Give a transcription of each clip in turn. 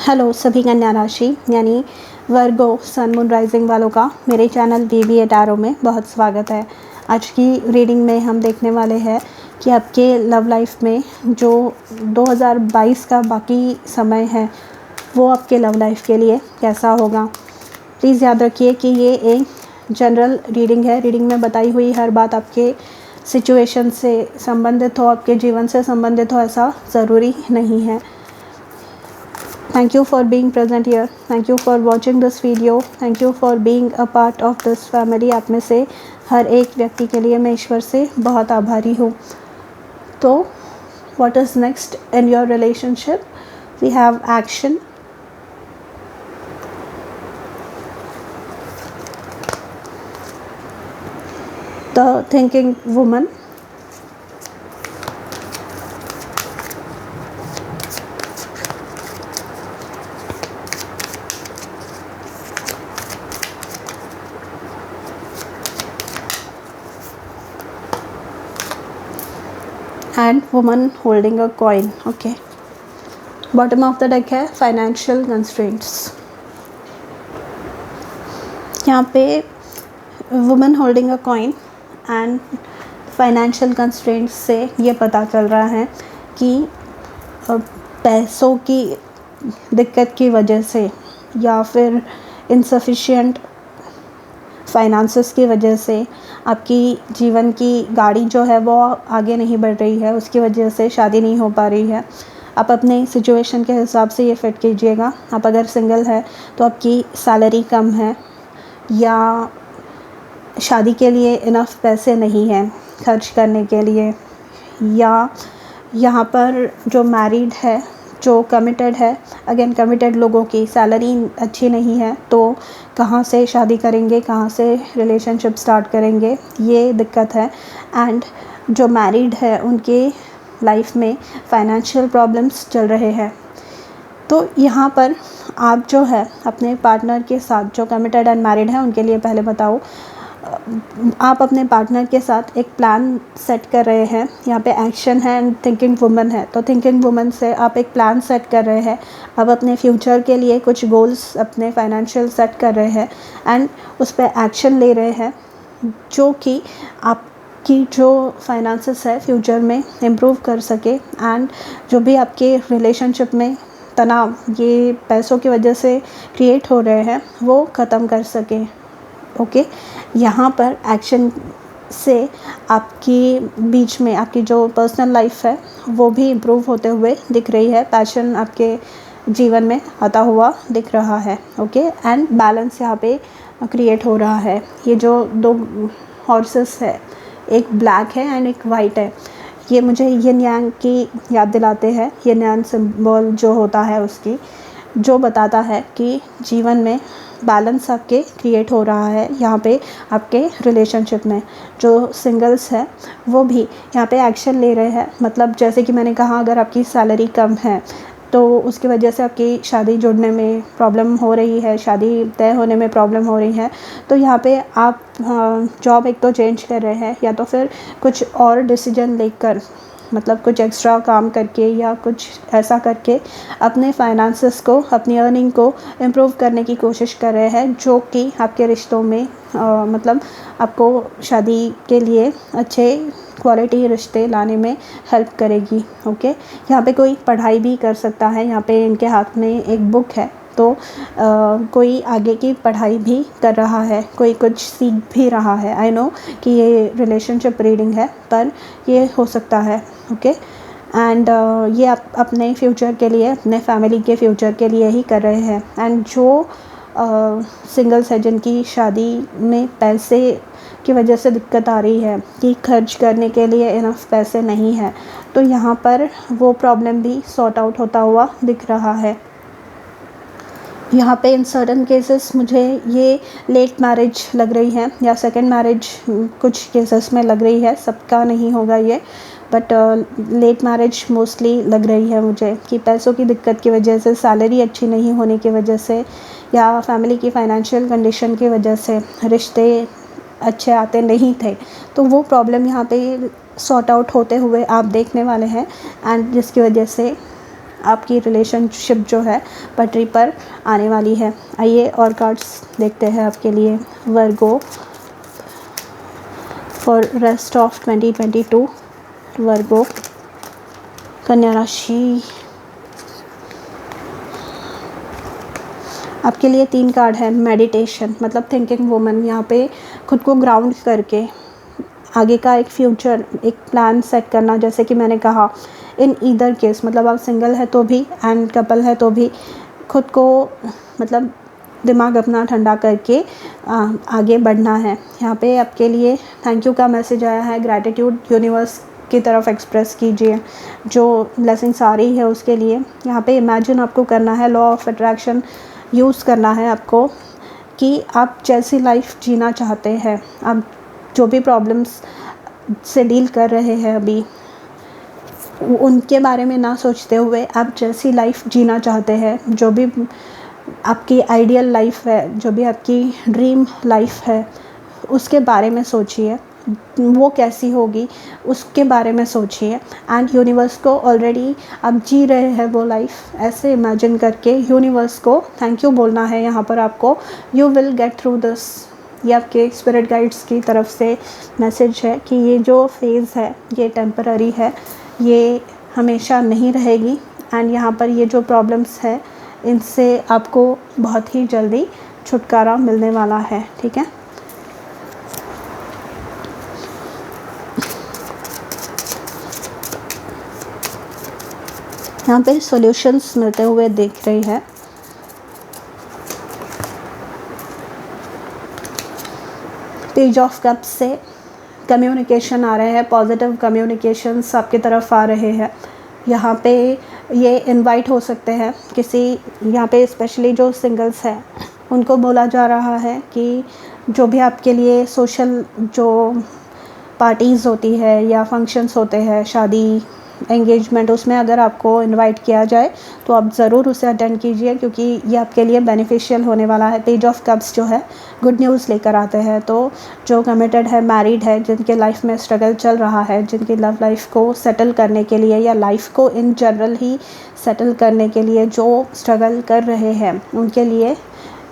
Hello सभी कन्या राशि यानी वर्गो सन मून राइजिंग वालों का मेरे चैनल बीबीए टैरो में बहुत स्वागत है। आज की रीडिंग में हम देखने वाले हैं कि आपके लव लाइफ में जो 2022 का बाकी समय है वो आपके लव लाइफ के लिए कैसा होगा। प्लीज़ याद रखिए कि ये एक जनरल रीडिंग है। रीडिंग में बताई हुई हर बात आपके सिचुएशन से संबंधित हो, आपके जीवन से संबंधित हो, ऐसा ज़रूरी नहीं है। Thank you for being present here. Thank you for watching this video. Thank you for being a part of this family. आप में से हर एक व्यक्ति के लिए मैं ईश्वर से बहुत आभारी हूँ। तो what is next in your relationship? We have action. The thinking woman. And woman holding a coin. Okay. Bottom of the deck है financial constraints. यहाँ पे woman holding a coin and financial constraints से ये पता चल रहा है कि पैसों की दिक्कत की वजह से या फिर insufficient फाइनेंसेस की वजह से आपकी जीवन की गाड़ी जो है वो आगे नहीं बढ़ रही है, उसकी वजह से शादी नहीं हो पा रही है। आप अपने सिचुएशन के हिसाब से ये फिट कीजिएगा। आप अगर सिंगल है तो आपकी सैलरी कम है या शादी के लिए इनफ पैसे नहीं हैं खर्च करने के लिए, या यहाँ पर जो मैरिड है, जो कमिटेड है, अगेन कमिटेड लोगों की सैलरी अच्छी नहीं है तो कहाँ से शादी करेंगे, कहाँ से रिलेशनशिप स्टार्ट करेंगे, ये दिक्कत है। एंड जो मैरिड है उनके लाइफ में फाइनेंशियल प्रॉब्लम्स चल रहे हैं। तो यहाँ पर आप जो है अपने पार्टनर के साथ, जो कमिटेड एंड मैरिड है उनके लिए पहले बताओ, आप अपने पार्टनर के साथ एक प्लान सेट कर रहे हैं। यहाँ पे एक्शन है एंड थिंकिंग वुमन है। तो थिंकिंग वुमन से आप एक प्लान सेट कर रहे हैं। आप अपने फ्यूचर के लिए कुछ गोल्स अपने फाइनेंशियल सेट कर रहे हैं एंड उस पर एक्शन ले रहे हैं, जो कि आपकी जो फाइनेंसेस है फ्यूचर में इम्प्रूव कर सके एंड जो भी आपके रिलेशनशिप में तनाव ये पैसों की वजह से क्रिएट हो रहे हैं वो ख़त्म कर सकें। ओके, यहाँ पर एक्शन से आपकी बीच में आपकी जो पर्सनल लाइफ है वो भी इम्प्रूव होते हुए दिख रही है। पैशन आपके जीवन में आता हुआ दिख रहा है। ओके, एंड बैलेंस यहाँ पे क्रिएट हो रहा है। ये जो दो हॉर्सेस है, एक ब्लैक है एंड एक वाइट है, ये मुझे यिन यांग की याद दिलाते हैं। यिन यांग सिंबल जो होता है उसकी, जो बताता है कि जीवन में बैलेंस आपके क्रिएट हो रहा है। यहाँ पे आपके रिलेशनशिप में जो सिंगल्स है वो भी यहाँ पे एक्शन ले रहे हैं। मतलब जैसे कि मैंने कहा, अगर आपकी सैलरी कम है तो उसकी वजह से आपकी शादी जुड़ने में प्रॉब्लम हो रही है, शादी तय होने में प्रॉब्लम हो रही है, तो यहाँ पे आप जॉब एक तो चेंज कर रहे हैं या तो फिर कुछ और डिसीजन लेकर, मतलब कुछ एक्स्ट्रा काम करके या कुछ ऐसा करके अपने फाइनेंसेस को, अपनी अर्निंग को इम्प्रूव करने की कोशिश कर रहे हैं, जो कि आपके रिश्तों में मतलब आपको शादी के लिए अच्छे क्वालिटी रिश्ते लाने में हेल्प करेगी। ओके, यहाँ पे कोई पढ़ाई भी कर सकता है। यहाँ पे इनके हाथ में एक बुक है, तो कोई आगे की पढ़ाई भी कर रहा है, कोई कुछ सीख भी रहा है। आई नो कि ये रिलेशनशिप रीडिंग है पर ये हो सकता है। ओके, एंड ये आप अपने फ्यूचर के लिए, अपने फैमिली के फ्यूचर के लिए ही कर रहे हैं। एंड जो सिंगल्स है जिनकी शादी में पैसे की वजह से दिक्कत आ रही है कि खर्च करने के लिए इनफ पैसे नहीं है, तो यहाँ पर वो प्रॉब्लम भी सॉर्ट आउट होता हुआ दिख रहा है। यहाँ पे इन सर्टन केसेस मुझे ये लेट मैरिज लग रही है या सेकंड मैरिज कुछ केसेस में लग रही है, सबका नहीं होगा ये, बट लेट मैरिज मोस्टली लग रही है मुझे कि पैसों की दिक्कत की वजह से, सैलरी अच्छी नहीं होने की वजह से या फैमिली की फाइनेंशियल कंडीशन की वजह से रिश्ते अच्छे आते नहीं थे। तो वो प्रॉब्लम यहाँ पे सॉर्ट आउट होते हुए आप देखने वाले हैं एंड जिसकी वजह से आपकी रिलेशनशिप जो है पटरी पर आने वाली है। आइए और कार्ड्स देखते हैं आपके लिए वर्गो फॉर रेस्ट ऑफ 2022। वर्गो कन्या राशि, आपके लिए 3 कार्ड है। मेडिटेशन मतलब थिंकिंग वुमन, यहाँ पे खुद को ग्राउंड करके आगे का एक फ्यूचर, एक प्लान सेट करना। जैसे कि मैंने कहा, इन ईदर केस मतलब आप सिंगल है तो भी एंड कपल है तो भी खुद को मतलब दिमाग अपना ठंडा करके आगे बढ़ना है। यहाँ पे आपके लिए थैंक यू का मैसेज आया है। ग्रैटिट्यूड यूनिवर्स की तरफ एक्सप्रेस कीजिए, जो ब्लेसिंग्स आ रही है उसके लिए। यहाँ पे इमेजिन आपको करना है, लॉ ऑफ अट्रैक्शन यूज़ करना है आपको कि आप जैसी लाइफ जीना चाहते हैं, आप जो भी प्रॉब्लम्स से डील कर रहे हैं अभी, उनके बारे में ना सोचते हुए आप जैसी लाइफ जीना चाहते हैं, जो भी आपकी आइडियल लाइफ है, जो भी आपकी ड्रीम लाइफ है, उसके बारे में सोचिए। वो कैसी होगी उसके बारे में सोचिए एंड यूनिवर्स को ऑलरेडी आप जी रहे हैं वो लाइफ, ऐसे इमेजिन करके यूनिवर्स को थैंक यू बोलना है। यहाँ पर आपको you will get through this, ये आपके स्पिरिट गाइड्स की तरफ से मैसेज है कि ये जो फेज़ है ये टेम्पररी है, ये हमेशा नहीं रहेगी एंड यहाँ पर ये जो प्रॉब्लम्स है इनसे आपको बहुत ही जल्दी छुटकारा मिलने वाला है। ठीक है, यहाँ पे सॉल्यूशंस मिलते हुए दिख रही है। पेज ऑफ कप्स से कम्युनिकेशन आ रहे हैं, पॉजिटिव कम्युनिकेशंस आपकी तरफ आ रहे हैं। यहाँ पे ये इनवाइट हो सकते हैं किसी, यहाँ पे स्पेशली जो सिंगल्स हैं उनको बोला जा रहा है कि जो भी आपके लिए सोशल जो पार्टीज़ होती है या फंक्शंस होते हैं, शादी, एंगेजमेंट, उसमें अगर आपको इनवाइट किया जाए तो आप ज़रूर उसे अटेंड कीजिए, क्योंकि ये आपके लिए बेनिफिशियल होने वाला है। पेज ऑफ कप्स जो है गुड न्यूज़ लेकर आते हैं। तो जो कमिटेड है, मैरिड है, जिनके लाइफ में स्ट्रगल चल रहा है, जिनकी लव लाइफ को सेटल करने के लिए या लाइफ को इन जनरल ही सेटल करने के लिए जो स्ट्रगल कर रहे हैं, उनके लिए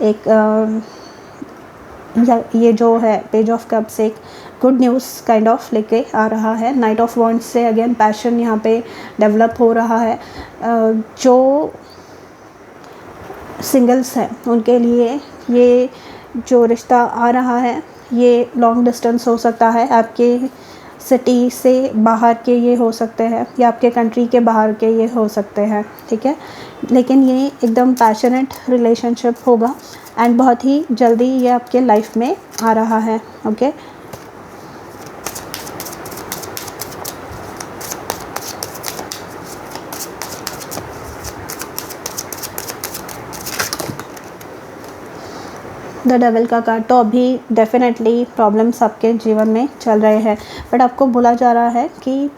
एक ये जो है पेज ऑफ कप्स एक गुड न्यूज़ काइंड ऑफ लेके आ रहा है। नाइट ऑफ वॉन्ड्स से अगेन पैशन यहाँ पे डेवलप हो रहा है। जो सिंगल्स हैं उनके लिए ये जो रिश्ता आ रहा है ये लॉन्ग डिस्टेंस हो सकता है, आपके सिटी से बाहर के ये हो सकते हैं या आपके कंट्री के बाहर के ये हो सकते हैं। ठीक है, लेकिन ये एकदम पैशनेट रिलेशनशिप होगा एंड बहुत ही जल्दी ये आपके लाइफ में आ रहा है। ओके, द डेविल का कार्ड, तो अभी डेफिनेटली प्रॉब्लम्स आपके जीवन में चल रहे हैं, बट आपको बोला जा रहा है कि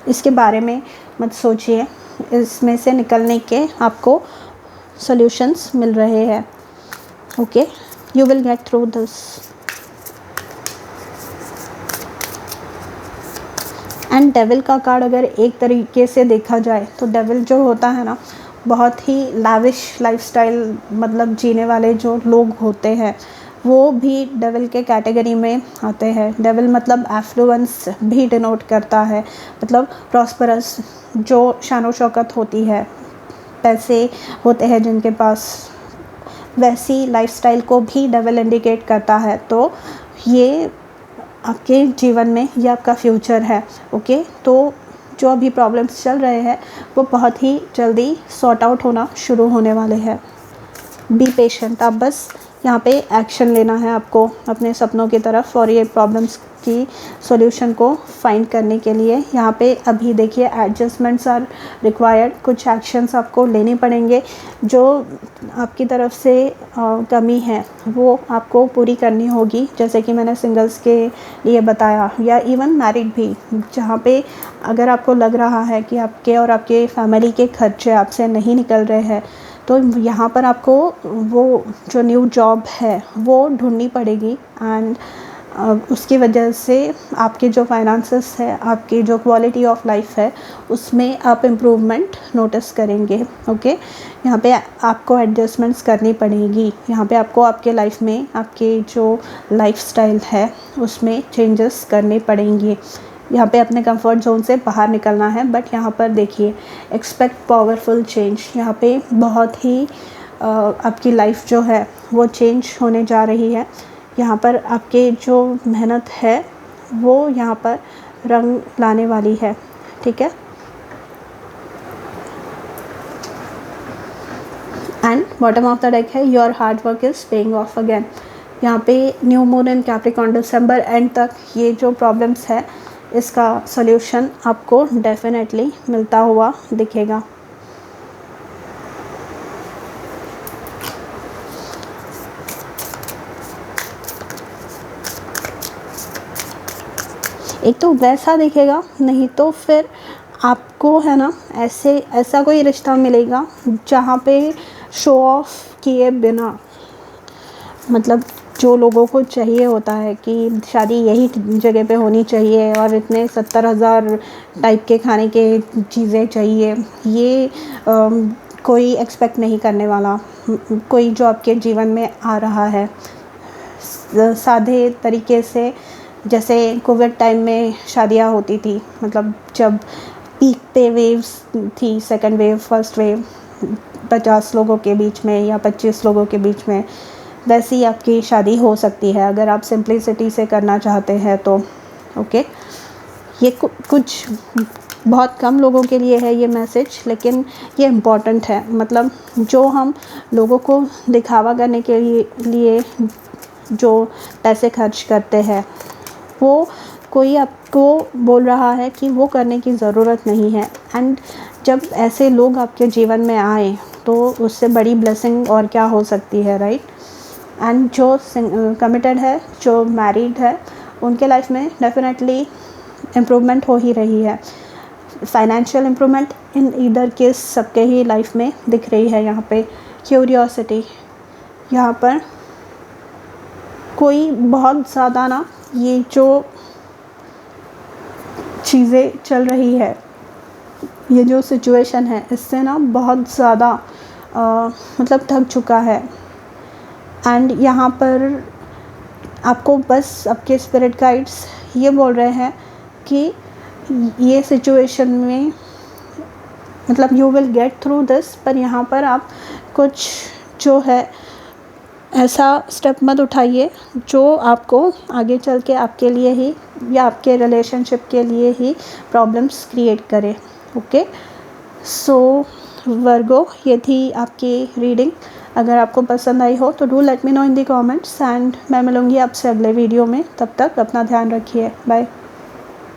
इसके बारे में मत सोचिए, इसमें से निकलने के आपको सॉल्यूशंस मिल रहे हैं। Okay, you will get through this. And devil का कार्ड अगर एक तरीके से देखा जाए तो डेविल जो होता है ना, बहुत ही लाविश लाइफस्टाइल मतलब जीने वाले जो लोग होते हैं वो भी डेविल के कैटेगरी में आते हैं। डेविल मतलब एफ्लुएंस भी डिनोट करता है, मतलब प्रॉस्परस, जो शानो शौकत होती है, पैसे होते हैं जिनके पास, वैसी लाइफस्टाइल को भी डेविल इंडिकेट करता है। तो ये आपके जीवन में ये आपका फ्यूचर है। ओके, तो जो अभी प्रॉब्लम्स चल रहे हैं वो बहुत ही जल्दी सॉर्ट आउट होना शुरू होने वाले हैं। बी पेशेंट, आप बस यहाँ पे एक्शन लेना है आपको अपने सपनों की तरफ और ये प्रॉब्लम्स की सॉल्यूशन को फाइंड करने के लिए। यहाँ पे अभी देखिए एडजस्टमेंट्स आर रिक्वायर्ड, कुछ एक्शंस आपको लेने पड़ेंगे। जो आपकी तरफ से कमी है वो आपको पूरी करनी होगी, जैसे कि मैंने सिंगल्स के लिए बताया, या इवन मैरिड भी, जहाँ पे अगर आपको लग रहा है कि आपके और आपके फैमिली के खर्चे आपसे नहीं निकल रहे हैं, तो यहाँ पर आपको वो जो न्यू जॉब है वो ढूंढनी पड़ेगी एंड उसकी वजह से आपके जो फाइनेंसेस है, आपकी जो क्वालिटी ऑफ लाइफ है, उसमें आप इम्प्रूवमेंट नोटिस करेंगे। ओके, यहाँ पे आपको एडजस्टमेंट्स करनी पड़ेगी। यहाँ पे आपको आपके लाइफ में आपके जो लाइफस्टाइल है उसमें चेंजेस करने पड़ेंगे। यहाँ पे अपने कंफर्ट जोन से बाहर निकलना है। बट यहाँ पर देखिए, एक्सपेक्ट पावरफुल चेंज। यहाँ पे बहुत ही आपकी लाइफ जो है वो चेंज होने जा रही है। यहाँ पर आपके जो मेहनत है वो यहाँ पर रंग लाने वाली है। ठीक है, and bottom of the deck है your hard work is paying off again. यहाँ पे न्यू मून इन कैप्रिकॉर्न दिसंबर एंड तक ये जो प्रॉब्लम्स है इसका सॉल्यूशन आपको डेफिनेटली मिलता हुआ दिखेगा। एक तो वैसा दिखेगा, नहीं तो फिर आपको है ना ऐसा कोई रिश्ता मिलेगा जहाँ पे शो ऑफ किए बिना, मतलब जो लोगों को चाहिए होता है कि शादी यही जगह पे होनी चाहिए और इतने 70,000 टाइप के खाने के चीज़ें चाहिए, ये कोई एक्सपेक्ट नहीं करने वाला। कोई जो आपके जीवन में आ रहा है सादे तरीके से, जैसे कोविड टाइम में शादियां होती थी, मतलब जब पीक पे वेव्स थी, सेकंड वेव, फर्स्ट वेव, 50 लोगों के बीच में या 25 लोगों के बीच में, वैसी आपकी शादी हो सकती है अगर आप सिंप्लिसिटी से करना चाहते हैं तो। ओके, ये कुछ बहुत कम लोगों के लिए है ये मैसेज, लेकिन ये इम्पॉर्टेंट है। मतलब जो हम लोगों को दिखावा करने के लिए जो पैसे खर्च करते हैं, वो कोई आपको बोल रहा है कि वो करने की ज़रूरत नहीं है। एंड जब ऐसे लोग आपके जीवन में आए तो उससे बड़ी ब्लेसिंग और क्या हो सकती है, राइट। एंड जो कमिटेड है, जो मैरिड है, उनके लाइफ में डेफिनेटली इम्प्रूवमेंट हो ही रही है। Financial improvement in either case सबके ही लाइफ में दिख रही है। यहाँ पे क्यूरियोसिटी, यहाँ पर कोई बहुत ज़्यादा ना, ये जो चीज़ें चल रही है, ये जो सिचुएशन है, इससे ना बहुत ज़्यादा मतलब थक चुका है। एंड यहाँ पर आपको बस आपके स्पिरिट गाइड्स ये बोल रहे हैं कि ये सिचुएशन में मतलब you will get through this, पर यहाँ पर आप कुछ जो है ऐसा स्टेप मत उठाइए जो आपको आगे चल के आपके लिए ही या आपके रिलेशनशिप के लिए ही प्रॉब्लम्स क्रिएट करे। ओके, सो वर्गो, ये थी आपकी रीडिंग। अगर आपको पसंद आई हो तो do let me know in the comments, and मैं मिलूँगी आपसे अगले वीडियो में। तब तक अपना ध्यान रखिए, बाय।